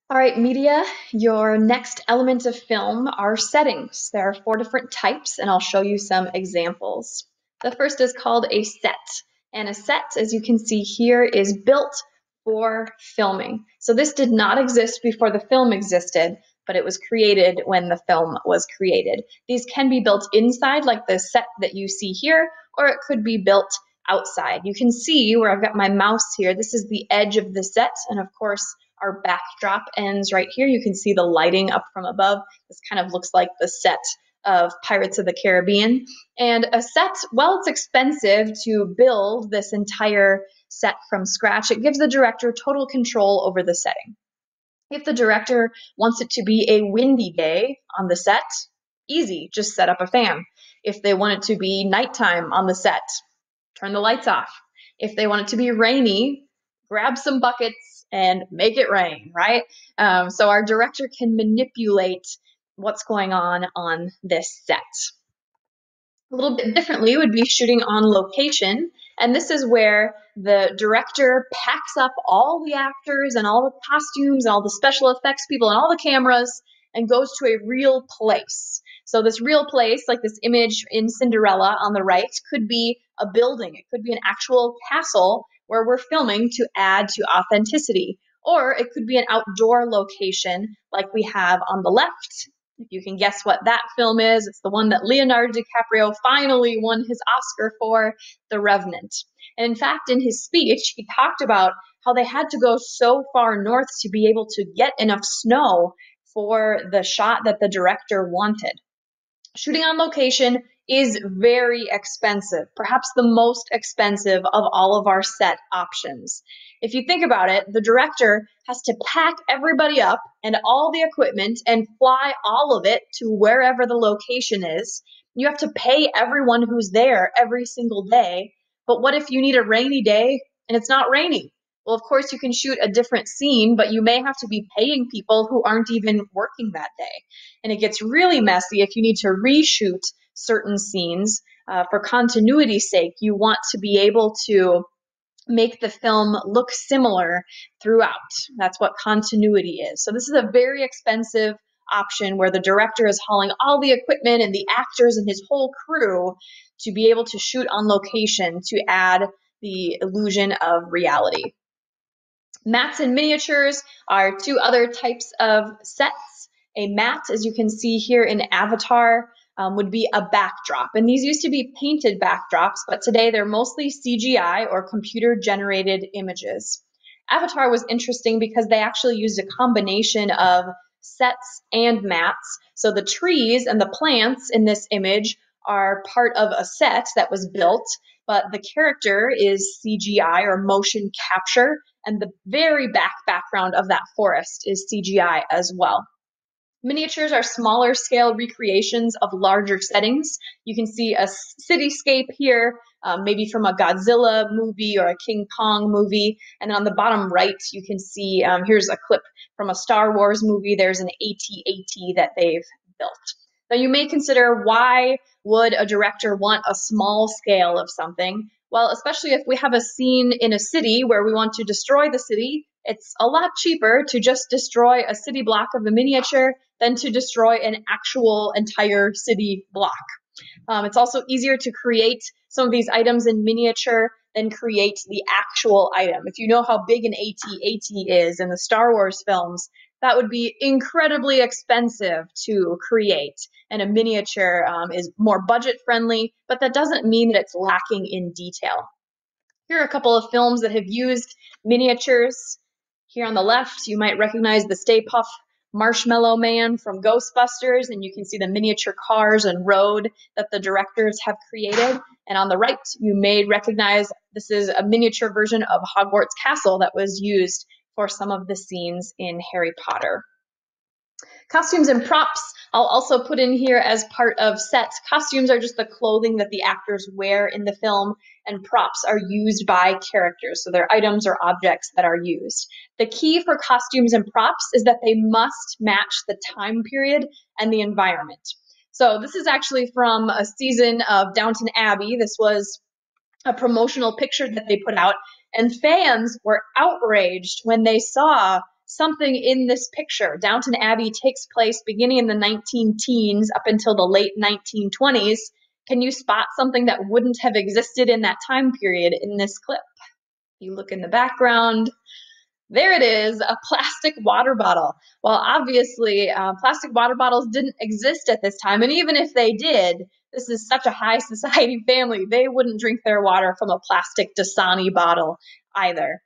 All right, media, your next element of film are settings. There are four different types, and I'll show you some examples. The first is called a set. And a set, as you can see here, is built for filming. So this did not exist before the film existed, but it was created when the film was created. These can be built inside, like the set that you see here, or it could be built outside. You can see where I've got my mouse here. This is the edge of the set, and of course, our backdrop ends right here. You can see the lighting up from above. This kind of looks like the set of Pirates of the Caribbean. And a set, well, it's expensive to build this entire set from scratch. It gives the director total control over the setting. If the director wants it to be a windy day on the set, easy, just set up a fan. If they want it to be nighttime on the set, turn the lights off. If they want it to be rainy, grab some buckets and make it rain, right? So our director can manipulate what's going on this set. A little bit differently would be shooting on location. And this is where the director packs up all the actors and all the costumes and all the special effects people and all the cameras and goes to a real place. So this real place, like this image in Cinderella on the right, could be a building. It could be an actual castle where we're filming to add to authenticity. Or it could be an outdoor location like we have on the left. If you can guess what that film is, it's the one that Leonardo DiCaprio finally won his Oscar for, The Revenant. And in fact, in his speech, he talked about how they had to go so far north to be able to get enough snow for the shot that the director wanted. Shooting on location is very expensive, perhaps the most expensive of all of our set options. If you think about it, the director has to pack everybody up and all the equipment and fly all of it to wherever the location is. You have to pay everyone who's there every single day. But what if you need a rainy day and it's not raining? Well, of course, you can shoot a different scene, but you may have to be paying people who aren't even working that day. And it gets really messy if you need to reshoot certain scenes. For continuity's sake, you want to be able to make the film look similar throughout. That's what continuity is. So this is a very expensive option where the director is hauling all the equipment and the actors and his whole crew to be able to shoot on location to add the illusion of reality. Mats and miniatures are two other types of sets. A mat, as you can see here in Avatar, would be a backdrop. And these used to be painted backdrops, but today they're mostly CGI or computer-generated images. Avatar was interesting because they actually used a combination of sets and mats. So the trees and the plants in this image are part of a set that was built, but the character is CGI or motion capture, and the very background of that forest is CGI as well. Miniatures are smaller scale recreations of larger settings. You can see a cityscape here, maybe from a Godzilla movie or a King Kong movie. And then on the bottom right, you can see, here's a clip from a Star Wars movie. There's an AT-AT that they've built. Now you may consider, why would a director want a small scale of something? Well, especially if we have a scene in a city where we want to destroy the city, it's a lot cheaper to just destroy a city block of a miniature than to destroy an actual entire city block. It's also easier to create some of these items in miniature than create the actual item. If you know how big an AT-AT is in the Star Wars films, that would be incredibly expensive to create. And a miniature is more budget friendly, but that doesn't mean that it's lacking in detail. Here are a couple of films that have used miniatures. Here on the left, you might recognize the Stay Puft Marshmallow Man from Ghostbusters, and you can see the miniature cars and road that the directors have created. And on the right, you may recognize this is a miniature version of Hogwarts Castle that was used for some of the scenes in Harry Potter. Costumes and props, I'll also put in here as part of sets. Costumes are just the clothing that the actors wear in the film, and props are used by characters, so they're items or objects that are used. The key for costumes and props is that they must match the time period and the environment. So this is actually from a season of Downton Abbey. This was a promotional picture that they put out, and fans were outraged when they saw something in this picture. Downton Abbey takes place beginning in the 19-teens up until the late 1920s. Can you spot something that wouldn't have existed in that time period in this clip? You look in the background. There it is, a plastic water bottle. Well, obviously, plastic water bottles didn't exist at this time, and even if they did, this is such a high society family, they wouldn't drink their water from a plastic Dasani bottle either.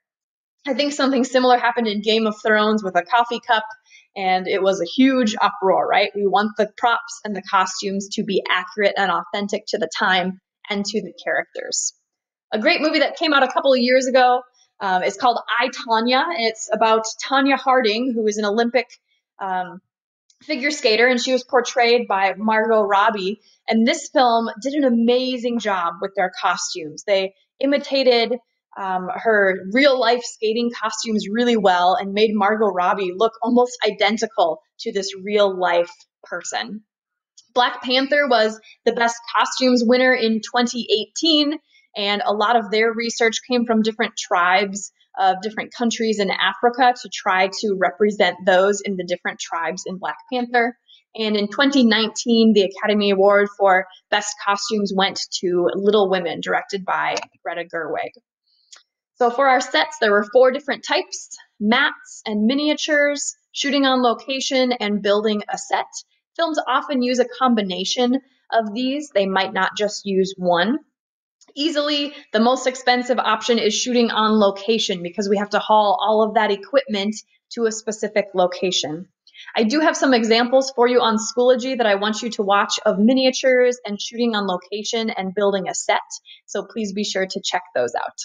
I think something similar happened in Game of Thrones with a coffee cup, and it was a huge uproar, right? We want the props and the costumes to be accurate and authentic to the time and to the characters. A great movie that came out a couple of years ago is called I, Tonya. It's about Tonya Harding, who is an Olympic figure skater, and she was portrayed by Margot Robbie. And this film did an amazing job with their costumes. They imitated her real life skating costumes really well and made Margot Robbie look almost identical to this real life person. Black Panther was the best costumes winner in 2018, and a lot of their research came from different tribes of different countries in Africa to try to represent those in the different tribes in Black Panther. And in 2019, the Academy Award for Best Costumes went to Little Women, directed by Greta Gerwig. So for our sets, there were 4 different types: mats and miniatures, shooting on location, and building a set. Films often use a combination of these. They might not just use one. Easily, the most expensive option is shooting on location because we have to haul all of that equipment to a specific location. I do have some examples for you on Schoology that I want you to watch of miniatures and shooting on location and building a set, so please be sure to check those out.